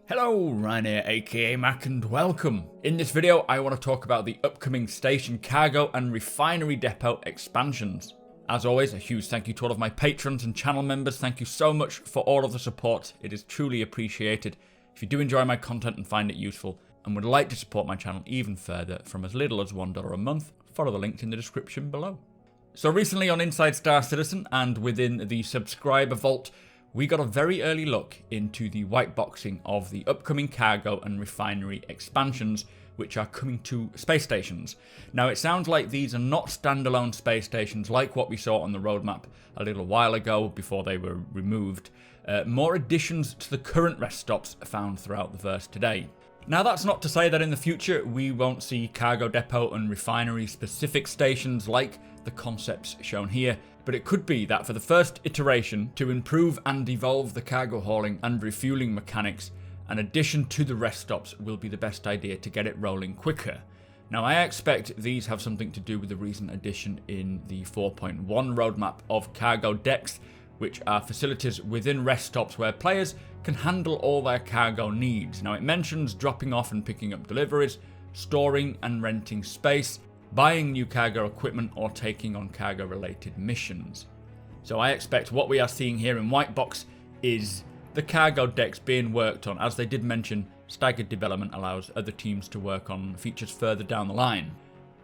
Hello, Ryan here, aka Mac, and welcome. In this video, I want to talk about the upcoming station cargo and refinery depot expansions. As always, a huge thank you to all of my patrons and channel members. Thank you so much for all of the support. It is truly appreciated. If you do enjoy my content and find it useful, and would like to support my channel even further from as little as $1 a month, follow the links in the description below. So recently on Inside Star Citizen and within the subscriber vault, we got a very early look into the white boxing of the upcoming cargo and refinery expansions, which are coming to space stations. Now, it sounds like these are not standalone space stations like what we saw on the roadmap a little while ago before they were removed. More additions to the current rest stops found throughout the verse today. Now, that's not to say that in the future we won't see cargo depot and refinery specific stations like the concepts shown here, but it could be that for the first iteration, to improve and evolve the cargo hauling and refueling mechanics, an addition to the rest stops will be the best idea to get it rolling quicker. Now, I expect these have something to do with the recent addition in the 4.1 roadmap of cargo decks, which are facilities within rest stops where players can handle all their cargo needs. Now, it mentions dropping off and picking up deliveries, storing and renting space, buying new cargo equipment, or taking on cargo related missions. So I expect what we are seeing here in Whitebox is the cargo decks being worked on. As they did mention, staggered development allows other teams to work on features further down the line.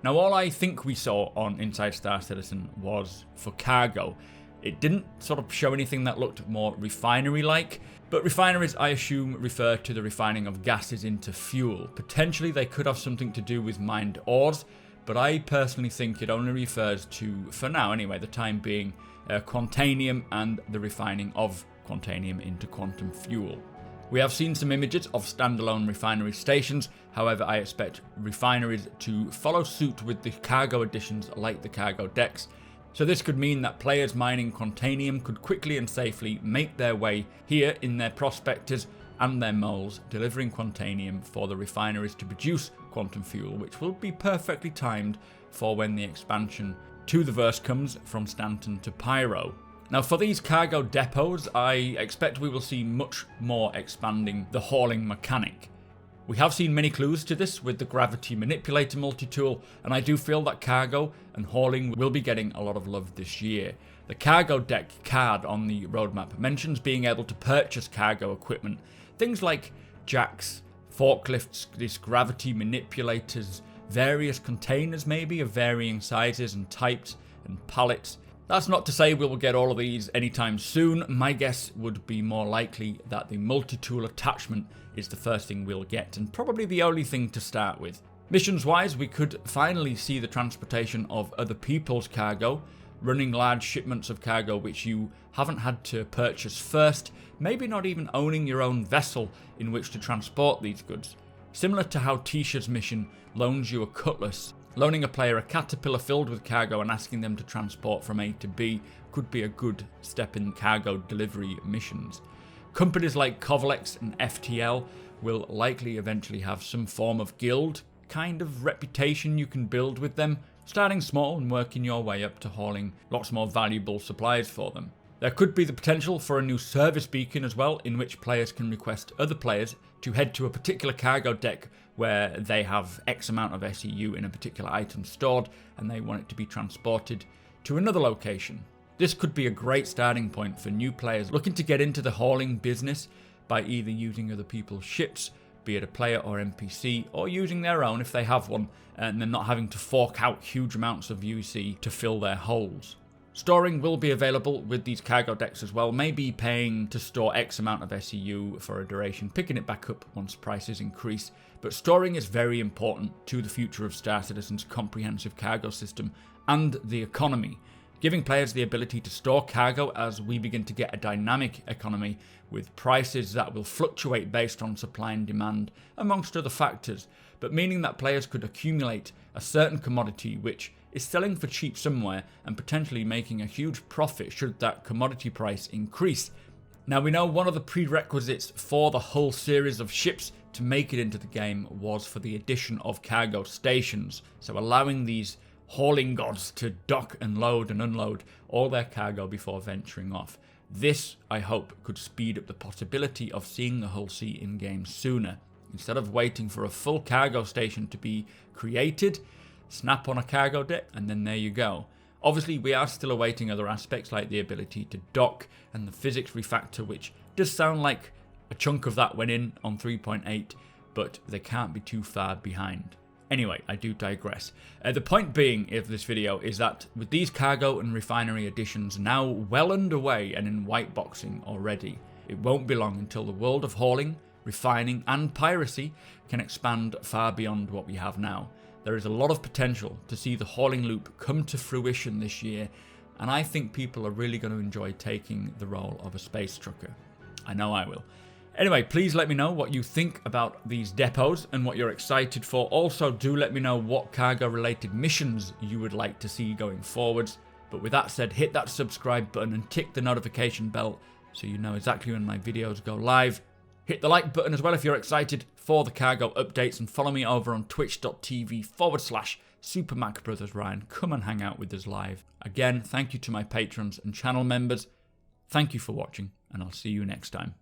Now, all I think we saw on Inside Star Citizen was for cargo. It didn't sort of show anything that looked more refinery-like, but refineries, I assume, refer to the refining of gases into fuel. Potentially they could have something to do with mined ores, but I personally think it only refers to, for now anyway, the time being, quantanium and the refining of quantanium into quantum fuel. We have seen some images of standalone refinery stations. However, I expect refineries to follow suit with the cargo additions like the cargo decks. So this could mean that players mining quantanium could quickly and safely make their way here in their prospectors and their moles, delivering quantanium for the refineries to produce quantum fuel, which will be perfectly timed for when the expansion to the verse comes from Stanton to Pyro. Now, for these cargo depots, I expect we will see much more expanding the hauling mechanic. We have seen many clues to this with the gravity manipulator multi-tool, and I do feel that cargo and hauling will be getting a lot of love this year. The cargo deck card on the roadmap mentions being able to purchase cargo equipment, things like jacks, forklifts, these gravity manipulators, various containers maybe of varying sizes and types, and pallets. That's not to say we will get all of these anytime soon. My guess would be more likely that the multi-tool attachment is the first thing we'll get, and probably the only thing to start with. Missions wise, we could finally see the transportation of other people's cargo, running large shipments of cargo which you haven't had to purchase first, maybe not even owning your own vessel in which to transport these goods. Similar to how Tisha's mission loans you a cutlass, loaning a player a caterpillar filled with cargo and asking them to transport from A to B could be a good step in cargo delivery missions. Companies like Kovalex and FTL will likely eventually have some form of guild kind of reputation you can build with them, starting small and working your way up to hauling lots more valuable supplies for them. There could be the potential for a new service beacon as well, in which players can request other players to head to a particular cargo deck where they have X amount of SEU in a particular item stored and they want it to be transported to another location. This could be a great starting point for new players looking to get into the hauling business by either using other people's ships, be it a player or NPC, or using their own if they have one, and then not having to fork out huge amounts of UC to fill their holes. Storing will be available with these cargo decks as well, maybe paying to store X amount of SEU for a duration, picking it back up once prices increase. But storing is very important to the future of Star Citizen's comprehensive cargo system and the economy, giving players the ability to store cargo as we begin to get a dynamic economy with prices that will fluctuate based on supply and demand, amongst other factors, but meaning that players could accumulate a certain commodity which is selling for cheap somewhere and potentially making a huge profit should that commodity price increase. Now, we know one of the prerequisites for the whole series of ships to make it into the game was for the addition of cargo stations, so allowing these hauling gods to dock and load and unload all their cargo before venturing off. This, I hope, could speed up the possibility of seeing the Hull C in-game sooner. Instead of waiting for a full cargo station to be created, snap on a cargo deck and then there you go. Obviously, we are still awaiting other aspects like the ability to dock and the physics refactor, which does sound like a chunk of that went in on 3.8, but they can't be too far behind. Anyway, I do digress. The point being of this video is that with these cargo and refinery additions now well underway and in white boxing already, it won't be long until the world of hauling, refining and piracy can expand far beyond what we have now. There is a lot of potential to see the hauling loop come to fruition this year, and I think people are really going to enjoy taking the role of a space trucker. I know I will. Anyway, please let me know what you think about these depots and what you're excited for. Also, do let me know what cargo-related missions you would like to see going forwards. But with that said, hit that subscribe button and tick the notification bell so you know exactly when my videos go live. Hit the like button as well if you're excited for the cargo updates, and follow me over on twitch.tv/supermacbrothers Ryan. Come and hang out with us live. Again, thank you to my patrons and channel members. Thank you for watching, and I'll see you next time.